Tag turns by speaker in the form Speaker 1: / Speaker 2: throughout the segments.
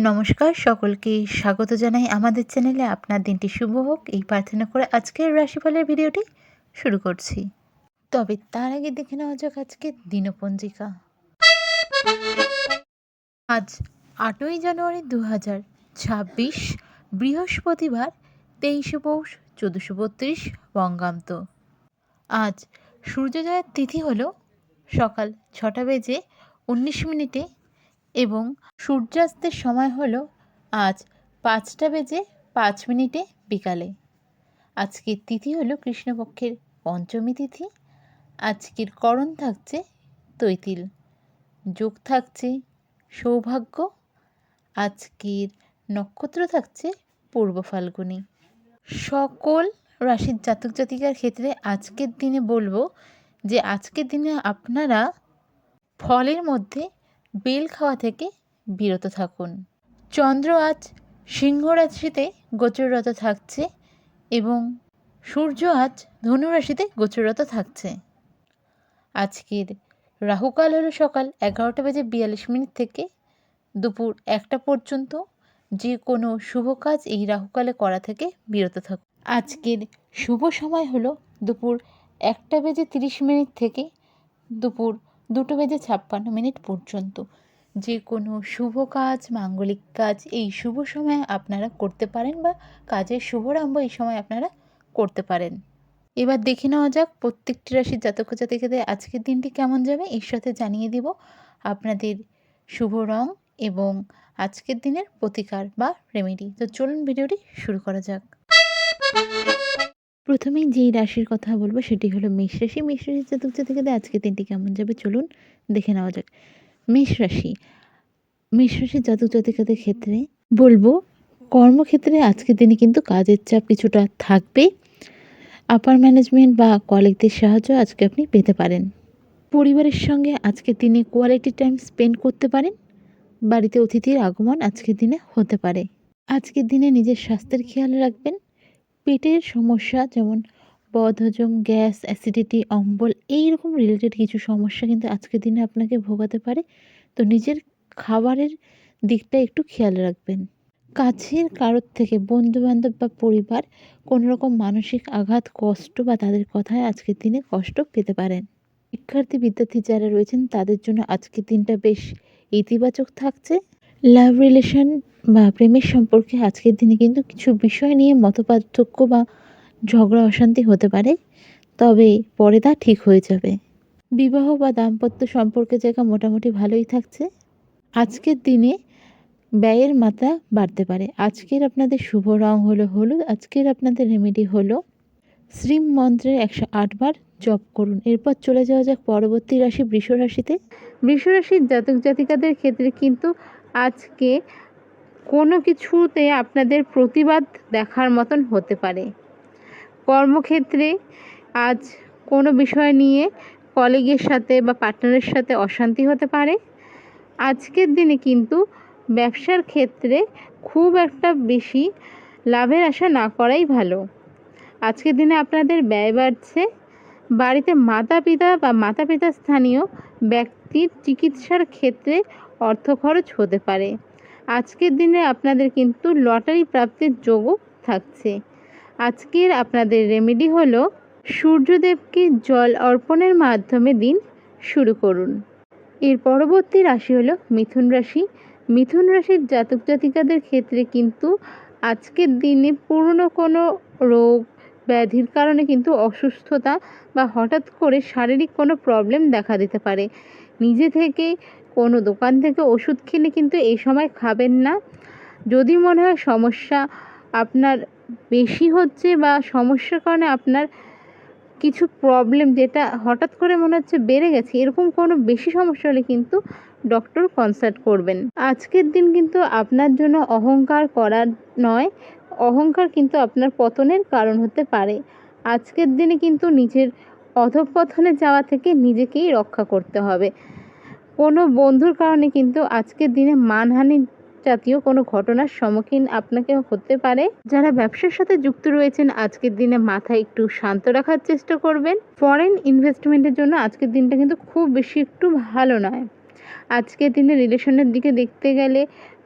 Speaker 1: নমস্কার, সকলকে স্বাগত জানাই আমাদের চ্যানেলে। আপনার দিনটি শুভ হোক এই প্রার্থনা করে আজকের রাশিফলের ভিডিওটি শুরু করছি। তবে তার আগে দেখে নেওয়া যাক আজকের দিনপঞ্জিকা। আজ 8ই জানুয়ারি 2026, বৃহস্পতিবার, 23শে পৌষ 1432 বঙ্গাব্দ। আজ সূর্যোদয়ের তিথি হল সকাল 6:19 এবং সূর্যাস্তের সময় হল আজ 5:05 বিকালে। আজকের তিথি হল কৃষ্ণপক্ষের পঞ্চমী তিথি। আজকের করণ থাকছে তৈতিল, যোগ থাকছে সৌভাগ্য। আজকের নক্ষত্র থাকছে পূর্ব ফাল্গুনী। সকল রাশির জাতক জাতিকার ক্ষেত্রে আজকের দিনে বলবো যে আজকের দিনে আপনারা ফলের মধ্যে বেল খাওয়া থেকে বিরত থাকুন। চন্দ্র আজ সিংহ রাশিতে গোচররত থাকছে এবং সূর্য আজ ধনু রাশিতে গোচররত থাকছে। আজকের রাহুকাল হলো সকাল 11:42 থেকে দুপুর 1টা পর্যন্ত। যে কোনো শুভ কাজ এই রাহুকালে করা থেকে বিরত থাকুন। আজকের শুভ সময় হলো দুপুর 1:30 থেকে দুপুর 2:56 পর্যন্ত। যে কোনো শুভ কাজ, মাঙ্গলিক কাজ এই শুভ সময়ে আপনারা করতে পারেন বা কাজের শুভারম্ভ এই সময় আপনারা করতে পারেন। এবার দেখে নেওয়া যাক প্রত্যেকটি রাশির জাতক জাতিকাদের আজকের দিনটি কেমন যাবে। এর সাথে জানিয়ে দিব আপনাদের শুভ রং এবং আজকের দিনের প্রতিকার বা রেমেডি। তো চলুন ভিডিওটি শুরু করা যাক। প্রথমেই যেই রাশির কথা বলবো সেটি হলো মেষ রাশি। মেষ রাশির জাতক জাতিকাদের আজকের দিনটি কেমন যাবে চলুন দেখে নেওয়া যাক। মেষ রাশির জাতক জাতিকাদের ক্ষেত্রে বলবো কর্মক্ষেত্রে আজকের দিনে কিন্তু কাজের চাপ কিছুটা থাকবে। আপার ম্যানেজমেন্ট বা কলিগদের সাহায্য আজকে আপনি পেতে পারেন। পরিবারের সঙ্গে আজকের দিনে কোয়ালিটি টাইম স্পেন্ড করতে পারেন। বাড়িতে অতিথির আগমন আজকের দিনে হতে পারে। আজকের দিনে নিজের স্বাস্থ্যের খেয়াল রাখবেন। পেটের সমস্যা যেমন বদহজম, গ্যাস, অ্যাসিডিটি, অম্বল এইরকম রিলেটেড কিছু সমস্যা কিন্তু আজকের দিনে আপনাকে ভোগাতে পারে। তো নিজের খাবারের দিকটা একটু খেয়াল রাখবেন। কাছের কারোর থেকে বন্ধুবান্ধব বা পরিবার কোনো রকম মানসিক আঘাত, কষ্ট বা তাদের কথায় আজকের দিনে কষ্ট পেতে পারেন। বিদ্যার্থী যারা রয়েছেন তাদের জন্য আজকের দিনটা বেশ ইতিবাচক থাকছে। লাভ রিলেশন বা প্রেমের সম্পর্কে আজকের দিনে কিন্তু কিছু বিষয় নিয়ে মতপার্থক্য বা ঝগড়া অশান্তি হতে পারে, তবে পরে তা ঠিক হয়ে যাবে। বিবাহ বা দাম্পত্য সম্পর্কের জায়গা মোটামুটি ভালোই থাকছে। আজকের দিনে ব্যয়ের মাত্রা বাড়তে পারে। আজকের আপনাদের শুভ রং হলো হলুদ। আজকের আপনাদের রেমেডি হলো শ্রীম মন্ত্রের 108 বার জপ করুন। এরপর চলে যাওয়া যাক পরবর্তী রাশি বৃষ রাশিতে। বৃষ রাশির জাতক জাতিকাদের ক্ষেত্রে কিন্তু আজকে কোনো কিছুতে আপনাদের প্রতিবাদ দেখার মতন হতে পারে। কর্মক্ষেত্রে আজ কোনো বিষয় নিয়ে কলিগের সাথে বা পার্টনারের সাথে অশান্তি হতে পারে। আজকের দিনে কিন্তু ব্যবসার ক্ষেত্রে খুব একটা বেশি লাভের আশা না করাই ভালো। আজকের দিনে আপনাদের ব্যয় বাড়ছে। বাড়িতে মাতা পিতা স্থানীয় ব্যক্তির চিকিৎসার ক্ষেত্রে অর্থ খরচ হতে পারে। আজকের দিনে আপনাদের কিন্তু লটারি প্রাপ্তির যোগও থাকছে। আজকের আপনাদের রেমেডি হলো সূর্যদেবকে জল অর্পণের মাধ্যমে দিন শুরু করুন। এর পরবর্তী রাশি হলো মিথুন রাশি। মিথুন রাশির জাতক জাতিকাদের ক্ষেত্রে কিন্তু আজকের দিনে পুরনো কোনো রোগ ব্যাধির কারণে কিন্তু অসুস্থতা বা হঠাৎ করে শারীরিক কোনো প্রবলেম দেখা দিতে পারে। নিজে থেকে কোনো দোকান থেকে ওষুধ কিনে কিন্তু এই সময় খাবেন না। যদি মনে হয় সমস্যা আপনার বেশি হচ্ছে বা সমস্যার কারণে আপনার কিছু প্রবলেম যেটা হঠাৎ করে মনে হচ্ছে বেড়ে গেছে, এরকম কোনো বেশি সমস্যা হলে কিন্তু ডক্টর কনসাল্ট করবেন। আজকের দিন কিন্তু আপনার জন্য অহংকার করার নয়, অহংকার কিন্তু আপনার পতনের কারণ হতে পারে। আজকের দিনে কিন্তু নিজের অধঃপতনে যাওয়া থেকে নিজেকেই রক্ষা করতে হবে। কোনো বন্ধুর কারণে কিন্তু আজকের দিনে মানহানি জাতীয় কোনো ঘটনার সম্মুখীন আপনাকে হতে পারে। যারা ব্যবসার সাথে যুক্ত রয়েছেন আজকের দিনে মাথা একটু শান্ত রাখার চেষ্টা করবেন। ফরেন ইনভেস্টমেন্টের জন্য আজকের দিনটা কিন্তু খুব বেশি একটু ভালো নয়। আজকের দিনে রিলেশনের দিকে দেখতে গেলে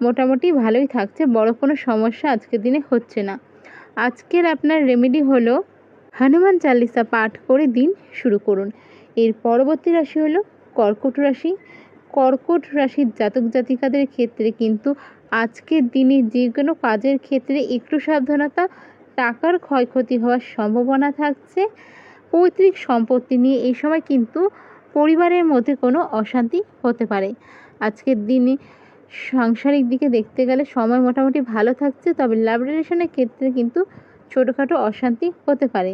Speaker 1: মোটামুটি ভালোই থাকছে, বড় কোনো সমস্যা আজকের দিনে হচ্ছে না। আজকের আপনার রেমেডি হলো হনুমান চালিসা পাঠ করে দিন শুরু করুন। এর পরবর্তী রাশি হলো কর্কট রাশি। কর্কট রাশির জাতক জাতিকাদের ক্ষেত্রে কিন্তু আজকের দিনে যে কোনো কাজের ক্ষেত্রে একটু সাবধানতা, টাকার ক্ষয়ক্ষতি হওয়ার সম্ভাবনা থাকছে। পৈতৃক সম্পত্তি নিয়ে এই সময় কিন্তু পরিবারের মধ্যে কোনো অশান্তি হতে পারে। আজকের দিনে সাংসারিক দিকে দেখতে গেলে সময় মোটামুটি ভালো থাকছে, তবে লাভ রিলেশনের ক্ষেত্রে কিন্তু ছোটোখাটো অশান্তি হতে পারে।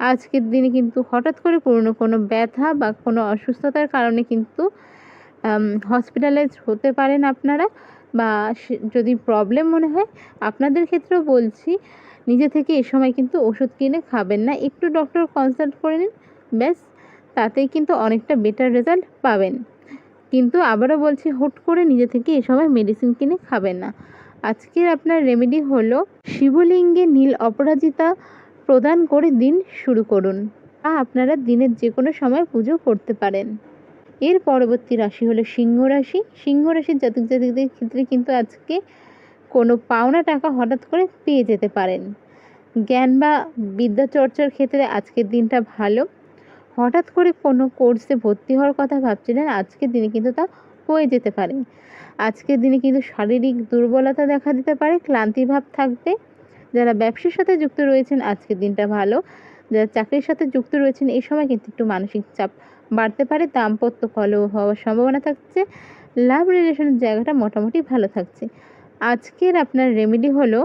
Speaker 1: আজকের দিনে কিন্তু হঠাৎ করে পুরনো কোনো ব্যথা বা কোনো অসুস্থতার কারণে কিন্তু হসপিটালাইজ হতে পারেন আপনারা, বা যদি প্রবলেম মনে হয় আপনাদের ক্ষেত্রেও বলছি, নিজে থেকে এ সময় কিন্তু ওষুধ কিনে খাবেন না, একটু ডক্টর কনসাল্ট করে নিন, ব্যাস তাতেই কিন্তু অনেকটা বেটার রেজাল্ট পাবেন। কিন্তু আবারও বলছি, হুট করে নিজে থেকে এ সময় মেডিসিন কিনে খাবেন না। আজকের আপনার রেমেডি হলো শিবলিঙ্গে নীল অপরাজিতা প্রদান করে দিন শুরু করুন, বা আপনারা দিনের যে কোনো সময় পুজো করতে পারেন। এর পরবর্তী রাশি হলো সিংহ রাশি। সিংহ রাশির জাতক জাতিকদের ক্ষেত্রে কিন্তু আজকে কোনো পাওনা টাকা হঠাৎ করে পেয়ে যেতে পারেন। জ্ঞান বা বিদ্যা চর্চার ক্ষেত্রে আজকের দিনটা ভালো। হঠাৎ করে কোনো কোর্সে ভর্তি হওয়ার কথা ভাবছিলেন, আজকের দিনে কিন্তু তা হয়ে যেতে পারে। আজকের দিনে কিন্তু শারীরিক দুর্বলতা দেখা দিতে পারে, ক্লান্তিভাব থাকবে। যারা ব্যবসার সাথে যুক্ত রয়েছেন আজকের দিনটা ভালো। যারা চাকরির সাথে যুক্ত রয়েছেন এই সময় কিন্তু একটু মানসিক চাপ বাড়তে পারে, দাম্পত্য কলহ হওয়ার সম্ভাবনা থাকছে। লাভ রিলেশনের জায়গাটা মোটামুটি ভালো থাকছে। আজকের আপনার রেমেডি হলো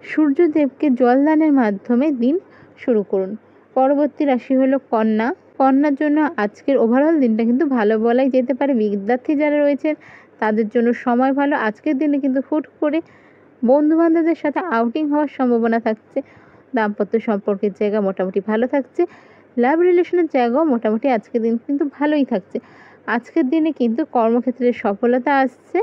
Speaker 1: সূর্যদেবকে জলদানের মাধ্যমে দিন শুরু করুন। পরবর্তী রাশি হলো কন্যা। কন্যার জন্য আজকের ওভারঅল দিনটা কিন্তু ভালো বলাই যেতে পারে। বিদ্যার্থী যারা রয়েছেন তাদের জন্য সময় ভালো। আজকের দিনে কিন্তু হুট করে বন্ধুবান্ধবদের সাথে আউটিং হওয়ার সম্ভাবনা থাকছে। দাম্পত্য সম্পর্কের জায়গা মোটামুটি ভালো থাকছে। লাভ রিলেশনের জায়গাও মোটামুটি আজকের দিন কিন্তু ভালোই থাকছে। আজকের দিনে কিন্তু কর্মক্ষেত্রে সফলতা আসছে।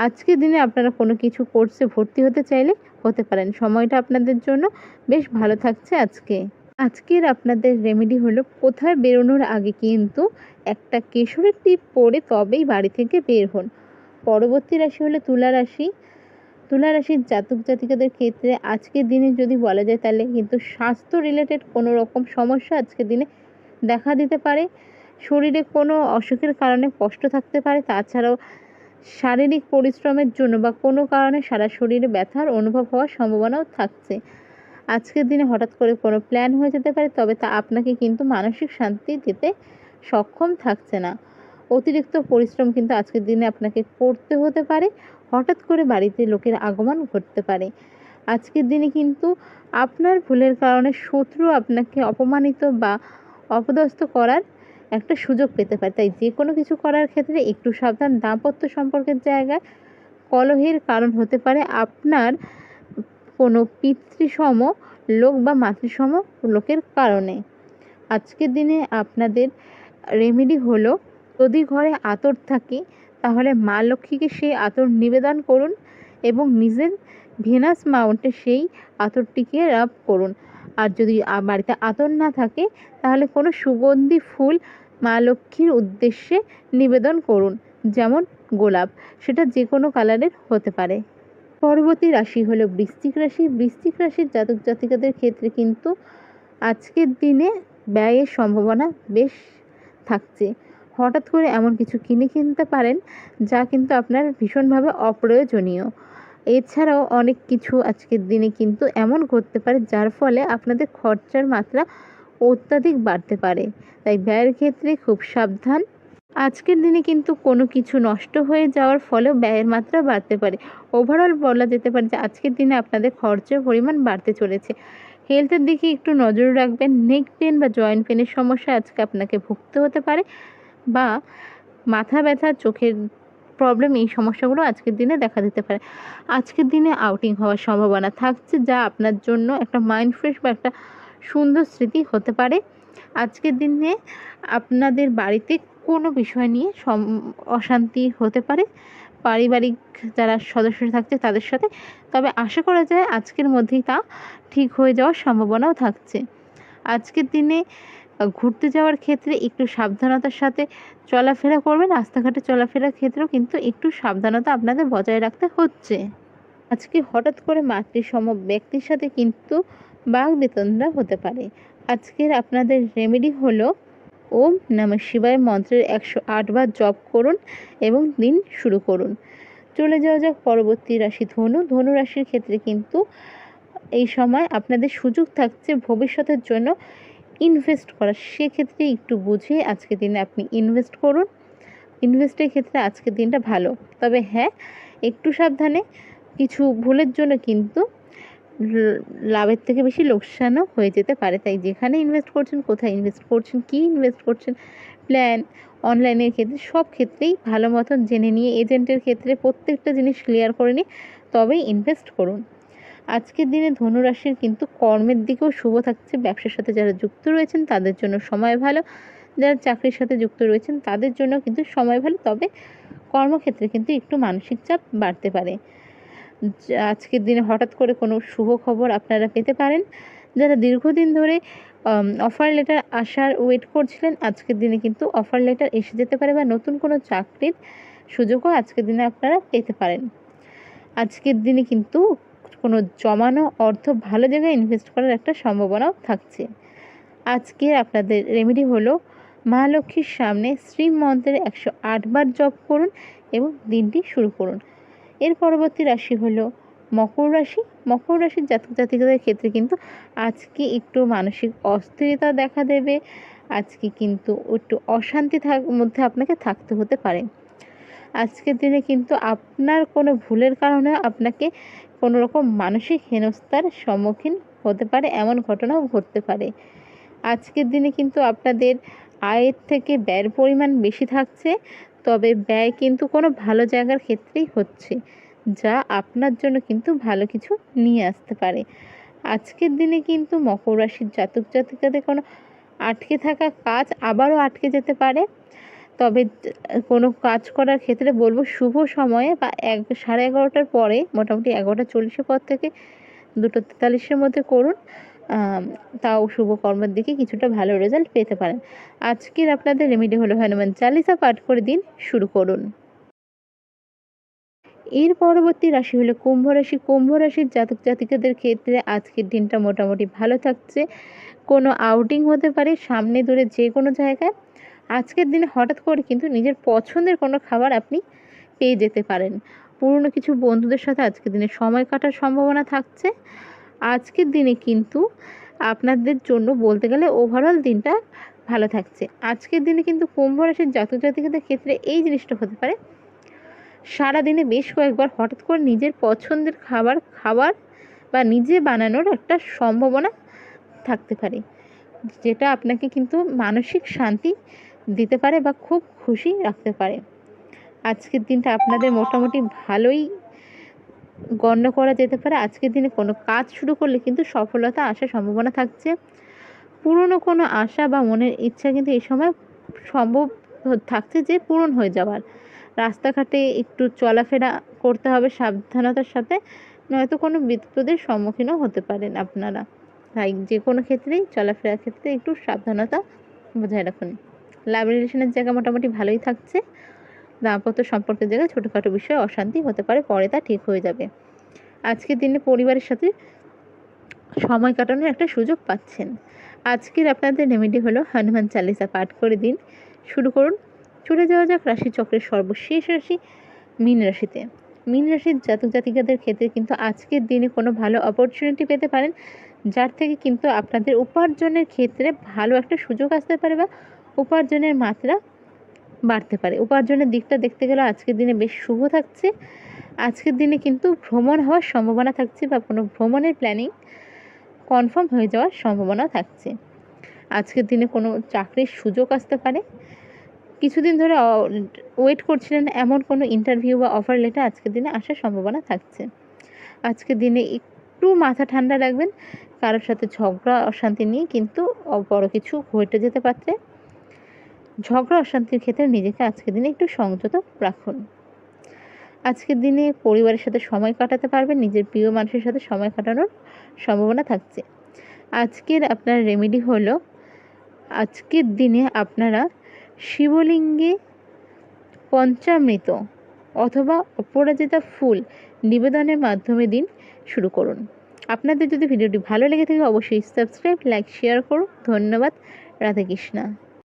Speaker 1: আজকের দিনে আপনারা কোনো কিছু কোর্সে ভর্তি হতে চাইলে হতে পারেন। সময়টা আপনাদের জন্য বেশ ভালো থাকছে আজকে। আজকের আপনাদের রেমেডি হলো কোথায় বেরোনোর আগে কিন্তু একটা কেশরের টিপ পরে তবেই বাড়ি থেকে বের হন। পরবর্তী রাশি হলো তুলা রাশি। তুলা রাশির জাতক জাতিকাদের ক্ষেত্রে আজকের দিনে যদি বলা যায় তাহলে কিন্তু স্বাস্থ্য রিলেটেড কোনো রকম সমস্যা আজকের দিনে দেখা দিতে পারে। শরীরে কোনো অসুখের কারণে কষ্ট থাকতে পারে, তাছাড়াও শারীরিক পরিশ্রমের জন্য বা কোনো কারণে সারা শরীরে ব্যথার অনুভব হওয়ার সম্ভাবনাও থাকছে। আজকের দিনে হঠাৎ করে কোনো প্ল্যান হয়ে যেতে পারে, তবে তা আপনাকে কিন্তু মানসিক শান্তি দিতে সক্ষম থাকছে না। অতিরিক্ত পরিশ্রম কিন্তু আজকের দিনে আপনাকে করতে হতে পারে। হঠাৎ করে বাড়িতে লোকের আগমন ঘটতে পারে। আজকের দিনে কিন্তু আপনার ভুলের কারণে শত্রু আপনাকে অপমানিত বা অপদস্থ করার একটা সুযোগ পেতে পারে। তাই যে কোনো কিছু করার ক্ষেত্রে একটু সাবধান। দাম্পত্য সম্পর্কের জায়গায় কলহের কারণ হতে পারে আপনার কোনো পিতৃসম লোক বা মাতৃসম লোকের কারণে। আজকের দিনে আপনাদের রেমেডি হলো, যদি ঘরে আতর থাকে তাহলে মা লক্ষ্মীকে সেই আতর নিবেদন করুন এবং নিজের ভেনাস মাউন্টে সেই আতরটিকে রাব করুন। আর যদি বাড়িতে আতর না থাকে তাহলে কোনো সুগন্ধি ফুল মা লক্ষ্মীর উদ্দেশ্যে নিবেদন করুন, যেমন গোলাপ, সেটা যে কোনো কালারের হতে পারে। পরবর্তী রাশি হলো বৃশ্চিক রাশি। বৃশ্চিক রাশির জাতক জাতিকাদের ক্ষেত্রে কিন্তু আজকের দিনে ব্যয়ের সম্ভাবনা বেশ থাকছে। হঠাৎ করে এমন কিছু কিনতে পারেন যা কিন্তু আপনার ভীষণভাবে অপ্রয়োজনীয়। এছাড়াও অনেক কিছু আজকের দিনে কিন্তু এমন ঘটতে পারে যার ফলে আপনাদের খরচার মাত্রা অত্যাধিক বাড়তে পারে। তাই ব্যয়ের ক্ষেত্রে খুব সাবধান। আজকের দিনে কিন্তু কোনো কিছু নষ্ট হয়ে যাওয়ার ফলেও ব্যয়ের মাত্রা বাড়তে পারে। ওভারঅল বলা যেতে পারে যে আজকের দিনে আপনাদের খরচের পরিমাণ বাড়তে চলেছে। হেলথের দিকে একটু নজর রাখবেন। নেক পেন বা জয়েন্ট পেনের সমস্যা আজকে আপনাকে ভুগতে হতে পারে, বা মাথা ব্যথা, চোখের প্রবলেম, এই সমস্যাগুলো আজকের দিনে দেখা দিতে পারে। আজকের দিনে আউটিং হওয়ার সম্ভাবনা থাকছে, যা আপনার জন্য একটা মাইন্ড ফ্রেশ বা একটা সুন্দর স্মৃতি হতে পারে। আজকের দিনে আপনাদের বাড়িতে কোনো বিষয় নিয়ে অশান্তি হতে পারে পারিবারিক যারা সদস্য থাকছে তাদের সাথে, তবে আশা করা যায় আজকের মধ্যেই তা ঠিক হয়ে যাওয়ার সম্ভাবনাও থাকছে। আজকের দিনে ঘুরতে যাওয়ার ক্ষেত্রে একটু সাবধানতার সাথে চলাফেরা করবেন। রাস্তাঘাটে চলাফেরার ক্ষেত্রেও কিন্তু একটু সাবধানতা আপনাদের বজায় রাখতে হচ্ছে। আজকে হঠাৎ করে মাতৃসম ব্যক্তির সাথে কিন্তু বাকবিতণ্ডা হতে পারে। আজকের আপনাদের রেমেডি হলো ওম নমঃ শিবায় মন্ত্রের 108 বার জপ করুন এবং দিন শুরু করুন। চলে যাওয়া যাক পরবর্তী রাশি ধনু। ধনু রাশির ক্ষেত্রে কিন্তু এই সময় আপনাদের সুযোগ থাকছে ভবিষ্যতের জন্য ইনভেস্ট করার। সেক্ষেত্রে একটু বুঝে আজকের দিনে আপনি ইনভেস্ট করুন। ইনভেস্টের ক্ষেত্রে আজকের দিনটা ভালো, তবে হ্যাঁ, একটু সাবধানে। কিছু ভুলের জন্য কিন্তু লাভের থেকে বেশি লোকসানও হয়ে যেতে পারে। তাই যেখানে ইনভেস্ট করছেন, কোথায় ইনভেস্ট করছেন, কী ইনভেস্ট করছেন, প্ল্যান, অনলাইনের ক্ষেত্রে সব ক্ষেত্রেই ভালো মতন জেনে নিয়ে, এজেন্টের ক্ষেত্রে প্রত্যেকটা জিনিস ক্লিয়ার করে নিয়ে তবেই ইনভেস্ট করুন। আজকের দিনে ধনুরাশির কিন্তু কর্মের দিকেও শুভ থাকছে। ব্যবসার সাথে যারা যুক্ত রয়েছেন তাদের জন্য সময় ভালো, যারা চাকরির সাথে যুক্ত রয়েছেন তাদের জন্য কিন্তু সময় ভালো, তবে কর্মক্ষেত্রে কিন্তু একটু মানসিক চাপ বাড়তে পারে। আজকের দিনে হঠাৎ করে কোনো শুভ খবর আপনারা পেতে পারেন। যারা দীর্ঘদিন ধরে অফার লেটার আসার ওয়েট করছিলেন, আজকের দিনে কিন্তু অফার লেটার এসে যেতে পারে, বা নতুন কোনো চাকরির সুযোগও আজকের দিনে আপনারা পেতে পারেন। আজকের দিনে কিন্তু কোনো জমানো অর্থ ভালো জায়গায় ইনভেস্ট করার একটা সম্ভাবনাও থাকছে। আজকে আপনাদের রেমেডি হলো মা লক্ষ্মীর সামনে শ্রীমন্ত্রের 108 বার জপ করুন এবং দিনটি শুরু করুন। এর পরবর্তী রাশি হলো মকর রাশি। মকর রাশির জাতক জাতিকাদের ক্ষেত্রে কিন্তু আজকে একটু মানসিক অস্থিরতা দেখা দেবে। আজকে কিন্তু একটু অশান্তি মধ্যে আপনাকে থাকতে হতে পারে। আজকের দিনে কিন্তু আপনার কোনো ভুলের কারণে আপনাকে কোনো রকম মানসিক হেনস্থার সম্মুখীন হতে পারে, এমন ঘটনাও ঘটতে পারে। আজকের দিনে কিন্তু আপনাদের আয়ের থেকে ব্যয়ের পরিমাণ বেশি থাকছে, তবে ব্যয় কিন্তু কোনো ভালো জায়গার ক্ষেত্রেই হচ্ছে, যা আপনার জন্য কিন্তু ভালো কিছু নিয়ে আসতে পারে। আজকের দিনে কিন্তু মকর রাশির জাতক জাতিকাদের কোনো আটকে থাকা কাজ আবারও আটকে যেতে পারে, তবে কোনো কাজ করার ক্ষেত্রে বলবো শুভ সময়ে বা 11:30টার পরে, মোটামুটি 11:40 পর থেকে 2:43-এর মধ্যে করুন। তাও শুভ কর্মের দিকে কিছুটা ভালো রেজাল্ট পেতে পারেন। আজকের আপনাদের রেমেডি হলো হনুমান চালিসা পাঠ করে দিন শুরু করুন। এর পরবর্তী রাশি হলো কুম্ভ রাশি। কুম্ভ রাশির জাতক জাতিকাদের ক্ষেত্রে আজকের দিনটা মোটামুটি ভালো থাকছে। কোনো আউটিং হতে পারে সামনে দূরে যে কোনো জায়গায়। আজকের দিনে হঠাৎ করে কিন্তু নিজের পছন্দের কোনো খাবার আপনি পেয়ে যেতে পারেন। পুরনো কিছু বন্ধুদের সাথে আজকের দিনে সময় কাটার সম্ভাবনা থাকছে। আজকের দিনে কিন্তু আপনাদের জন্য বলতে গেলে ওভারঅল দিনটা ভালো থাকছে। আজকের দিনে কিন্তু কুম্ভ রাশির জাতক জাতিকাদের ক্ষেত্রে এই জিনিসটা হতে পারে, সারাদিনে বেশ কয়েকবার হঠাৎ করে নিজের পছন্দের খাবার খাওয়ার বা নিজে বানানোর একটা সম্ভাবনা থাকতে পারে, যেটা আপনাকে কিন্তু মানসিক শান্তি দিতে পারে বা খুব খুশি রাখতে পারে। আজকের দিনটা আপনাদের মোটামুটি ভালোই গণ্য করা যেতে পারে। আজকের দিনে কোনো কাজ শুরু করলে কিন্তু সফলতা আসার সম্ভাবনা থাকছে। পুরনো কোনো আশা বা মনের ইচ্ছা কিন্তু এই সময় সম্ভব থাকছে যে পূরণ হয়ে যাওয়ার। রাস্তাঘাটে একটু চলাফেরা করতে হবে সাবধানতার সাথে, নয়তো কোনো বিপদের সম্মুখীনও হতে পারেন আপনারা। তাই যে কোনো ক্ষেত্রেই চলাফেরার ক্ষেত্রে একটু সাবধানতা বজায় রাখুন। লাভ রিলেশনের জায়গা মোটামুটি ভালোই থাকছে। দাম্পত্য সম্পর্কের জায়গায় ছোটোখাটো বিষয়ে অশান্তি হতে পারে, পরে তা ঠিক হয়ে যাবে। আজকের দিনে পরিবারের সাথে সময় কাটানোর একটা সুযোগ পাচ্ছেন। আজকের আপনাদের রেমেডি হলো হনুমান চালিসা পাঠ করে দিন শুরু করুন। চলে যাওয়া যাক রাশিচক্রের সর্বশেষ রাশি মীন রাশিতে। মীন রাশির জাতক জাতিকাদের ক্ষেত্রে কিন্তু আজকের দিনে কোনো ভালো অপরচুনিটি পেতে পারেন, যার থেকে কিন্তু আপনাদের উপার্জনের ক্ষেত্রে ভালো একটা সুযোগ আসতে পারে বা উপার্জনের মাত্রা বাড়তে পারে। উপার্জনের দিকটা দেখতে গেলে আজকের দিনে বেশ শুভ থাকছে। আজকের দিনে কিন্তু ভ্রমণ হওয়ার সম্ভাবনা থাকছে বা কোনো ভ্রমণের প্ল্যানিং কনফার্ম হয়ে যাওয়ার সম্ভাবনা থাকছে। আজকের দিনে কোনো চাকরির সুযোগ আসতে পারে। কিছুদিন ধরে ওয়েট করছিলেন এমন কোনো ইন্টারভিউ বা অফার লেটার আজকের দিনে আসার সম্ভাবনা থাকছে। আজকের দিনে একটু মাথা ঠান্ডা রাখবেন, কারোর সাথে ঝগড়া অশান্তি নিয়ে কিন্তু বড় কিছু ঘটে যেতে পারে। ঝগড়া অশান্তির ক্ষেত্রে নিজেকে আজকের দিনে একটু সংযত রাখুন। আজকের দিনে পরিবারের সাথে সময় কাটাতে পারবেন, নিজের প্রিয় মানুষের সাথে সময় কাটানোর সম্ভাবনা থাকছে। আজকের আপনার রেমেডি হলো আজকের দিনে আপনারা শিবলিঙ্গে পঞ্চামৃত অথবা অপরাজিতা ফুল নিবেদনের মাধ্যমে দিন শুরু করুন। আপনাদের যদি ভিডিওটি ভালো লেগে থাকে অবশ্যই সাবস্ক্রাইব, লাইক, শেয়ার করুন। ধন্যবাদ। রাধে কৃষ্ণা।